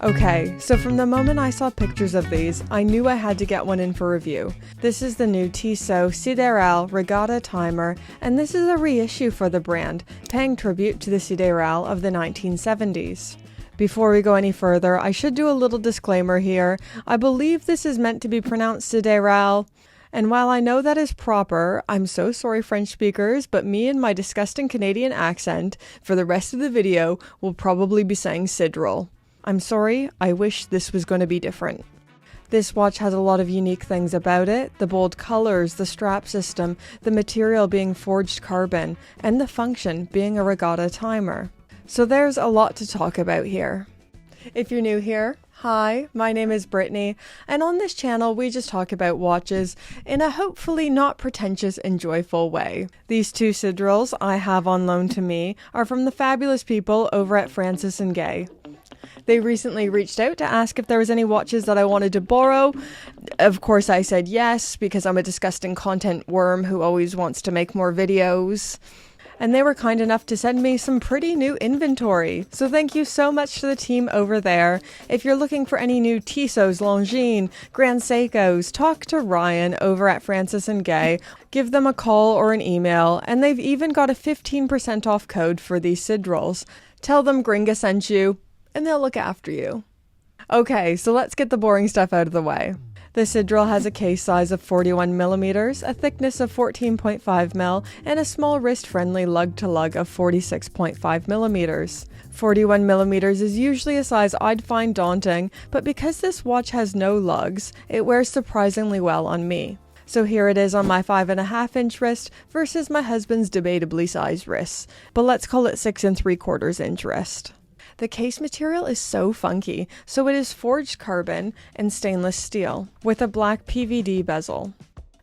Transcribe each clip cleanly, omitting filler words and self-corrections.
Okay, so from the moment I saw pictures of these, I knew I had to get one in for review. This is the new Tissot Sideral Regatta Timer, and this is a reissue for the brand, paying tribute to the Sideral of the 1970s. Before we go any further, I should do a little disclaimer here. I believe this is meant to be pronounced Sideral, and while I know that is proper, I'm so sorry French speakers, but me and my disgusting Canadian accent, for the rest of the video, will probably be saying Sideral. I'm sorry, I wish this was going to be different. This watch has a lot of unique things about it, the bold colors, the strap system, the material being forged carbon, and the function being a regatta timer. So there's a lot to talk about here. If you're new here, hi, my name is Brittany, and on this channel we just talk about watches in a hopefully not pretentious and joyful way. These two Siderals I have on loan to me are from the fabulous people over at Francis & Gay. They recently reached out to ask if there was any watches that I wanted to borrow. Of course I said yes, because I'm a disgusting content worm who always wants to make more videos. And they were kind enough to send me some pretty new inventory. So thank you so much to the team over there. If you're looking for any new Tissots, Longines, Grand Seikos, talk to Ryan over at Francis & Gay. Give them a call or an email, and they've even got a 15% off code for these Siderals. Tell them Gringa sent you, and they'll look after you. Okay, so let's get the boring stuff out of the way. The Sideral has a case size of 41mm, a thickness of 14.5mm, and a small wrist-friendly lug-to-lug of 46.5mm. 41mm is usually a size I'd find daunting, but because this watch has no lugs, it wears surprisingly well on me. So here it is on my 5.5-inch wrist versus my husband's debatably sized wrists, but let's call it 6 3/4 inch wrist. The case material is so funky, so it is forged carbon and stainless steel, with a black PVD bezel.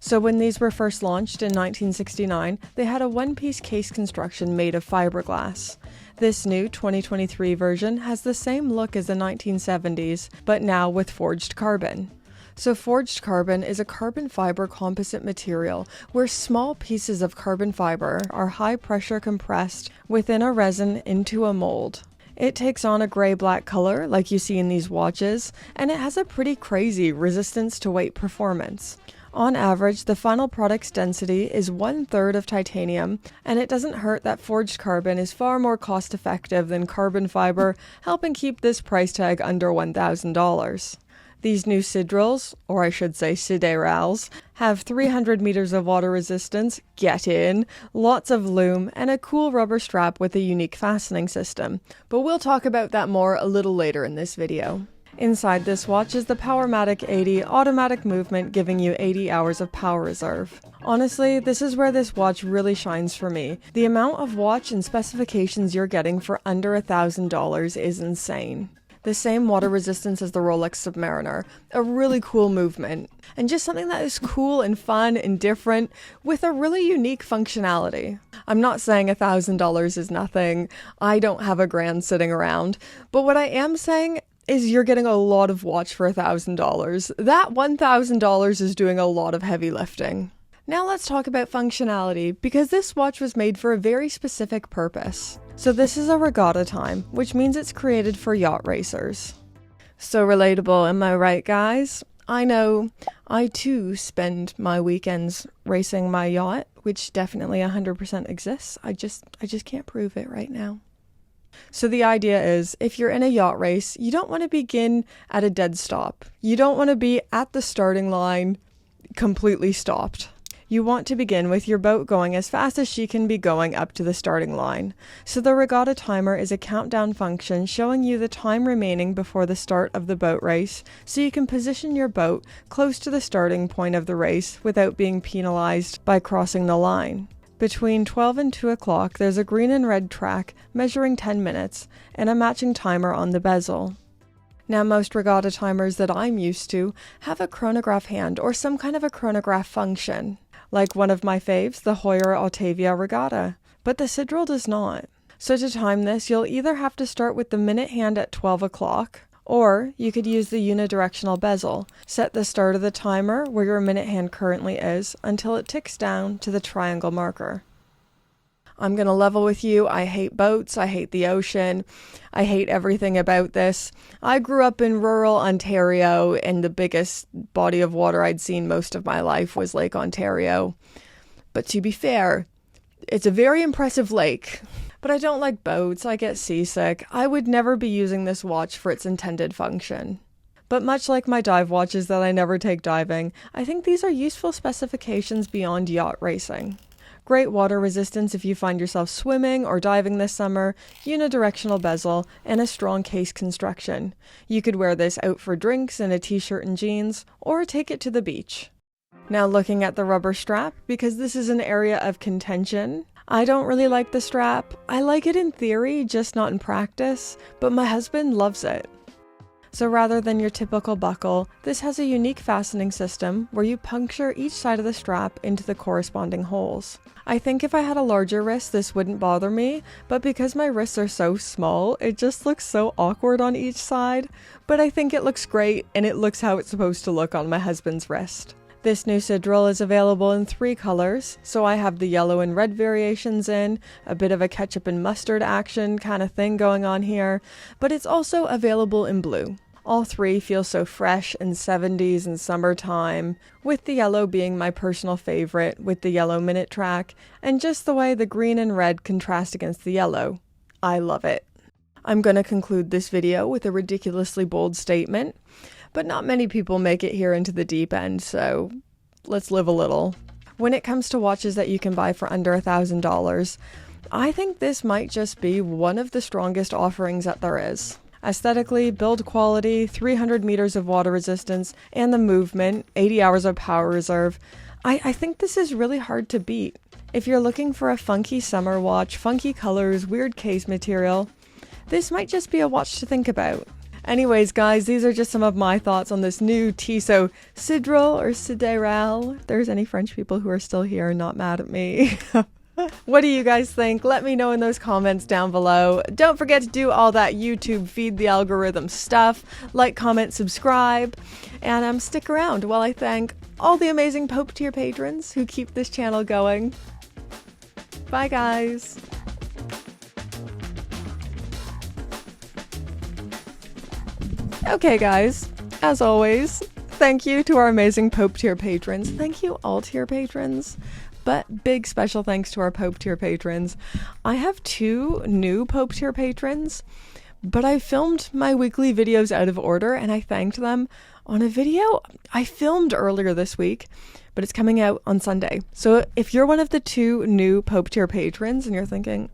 So when these were first launched in 1969, they had a one-piece case construction made of fiberglass. This new 2023 version has the same look as the 1970s, but now with forged carbon. So forged carbon is a carbon fiber composite material where small pieces of carbon fiber are high-pressure compressed within a resin into a mold. It takes on a gray-black color like you see in these watches, and it has a pretty crazy resistance to weight performance. On average, the final product's density is 1/3 of titanium, and it doesn't hurt that forged carbon is far more cost-effective than carbon fiber, helping keep this price tag under $1,000. These new Siderals, or I should say Siderals, have 300 meters of water resistance, get in, lots of lume, and a cool rubber strap with a unique fastening system. But we'll talk about that more a little later in this video. Inside this watch is the Powermatic 80 automatic movement, giving you 80 hours of power reserve. Honestly, this is where this watch really shines for me. The amount of watch and specifications you're getting for under $1,000 is insane. The same water resistance as the Rolex Submariner, a really cool movement, and just something that is cool and fun and different with a really unique functionality. I'm not saying $1,000 is nothing, I don't have a grand sitting around, but what I am saying is you're getting a lot of watch for $1,000. That $1,000 is doing a lot of heavy lifting. Now let's talk about functionality, because this watch was made for a very specific purpose. So this is a regatta time, which means it's created for yacht racers. So relatable, am I right, guys? I know I too spend my weekends racing my yacht, which definitely 100% exists. I just can't prove it right now. So the idea is, if you're in a yacht race, you don't want to begin at a dead stop. You don't want to be at the starting line completely stopped. You want to begin with your boat going as fast as she can be going up to the starting line. So the regatta timer is a countdown function showing you the time remaining before the start of the boat race, so you can position your boat close to the starting point of the race without being penalized by crossing the line. Between 12 and 2 o'clock, there's a green and red track measuring 10 minutes and a matching timer on the bezel. Now, most regatta timers that I'm used to have a chronograph hand or some kind of a chronograph function, like one of my faves, the Heuer Autavia Regatta, but the Sideral does not. So to time this, you'll either have to start with the minute hand at 12 o'clock, or you could use the unidirectional bezel. Set the start of the timer where your minute hand currently is until it ticks down to the triangle marker. I'm gonna level with you. I hate boats. I hate the ocean. I hate everything about this. I grew up in rural Ontario, and the biggest body of water I'd seen most of my life was Lake Ontario. But to be fair, it's a very impressive lake. But I don't like boats. I get seasick. I would never be using this watch for its intended function. But much like my dive watches that I never take diving, I think these are useful specifications beyond yacht racing. Great water resistance if you find yourself swimming or diving this summer, unidirectional bezel, and a strong case construction. You could wear this out for drinks in a t-shirt and jeans, or take it to the beach. Now looking at the rubber strap, because this is an area of contention. I don't really like the strap. I like it in theory, just not in practice, but my husband loves it. So rather than your typical buckle, this has a unique fastening system where you puncture each side of the strap into the corresponding holes. I think if I had a larger wrist, this wouldn't bother me, but because my wrists are so small, it just looks so awkward on each side. But I think it looks great, and it looks how it's supposed to look on my husband's wrist. This new Sideral is available in 3 colors, so I have the yellow and red variations in, a bit of a ketchup and mustard action kind of thing going on here, but it's also available in blue. All 3 feel so fresh and 70s and summertime, with the yellow being my personal favorite with the yellow minute track, and just the way the green and red contrast against the yellow. I love it. I'm going to conclude this video with a ridiculously bold statement, but not many people make it here into the deep end, so let's live a little. When it comes to watches that you can buy for under $1,000, I think this might just be one of the strongest offerings that there is. Aesthetically, build quality, 300 meters of water resistance, and the movement, 80 hours of power reserve. I think this is really hard to beat. If you're looking for a funky summer watch, funky colors, weird case material, this might just be a watch to think about. Anyways, guys, these are just some of my thoughts on this new Tissot Sideral or Sideral. If there's any French people who are still here, not mad at me. What do you guys think? Let me know in those comments down below. Don't forget to do all that YouTube feed the algorithm stuff. Like, comment, subscribe, and stick around while I thank all the amazing Pope tier patrons who keep this channel going. Bye, guys. Okay, guys, as always, thank you to our amazing Pope tier patrons. Thank you all tier patrons. But big special thanks to our Pope tier patrons. I have 2 new Pope tier patrons, but I filmed my weekly videos out of order and I thanked them on a video I filmed earlier this week, but it's coming out on Sunday. So if you're one of the 2 new Pope tier patrons and you're thinking,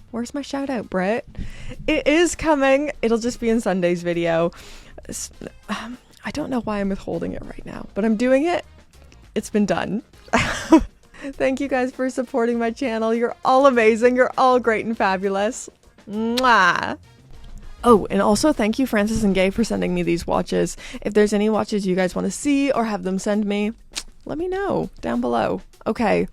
where's my shout out, Brett? It is coming. It'll just be in Sunday's video. I don't know why I'm withholding it right now, but I'm doing it. It's been done. Thank you guys for supporting my channel. You're all amazing. You're all great and fabulous. Mwah! Oh, and also thank you Francis and Gay for sending me these watches. If there's any watches you guys want to see or have them send me, let me know down below. Okay,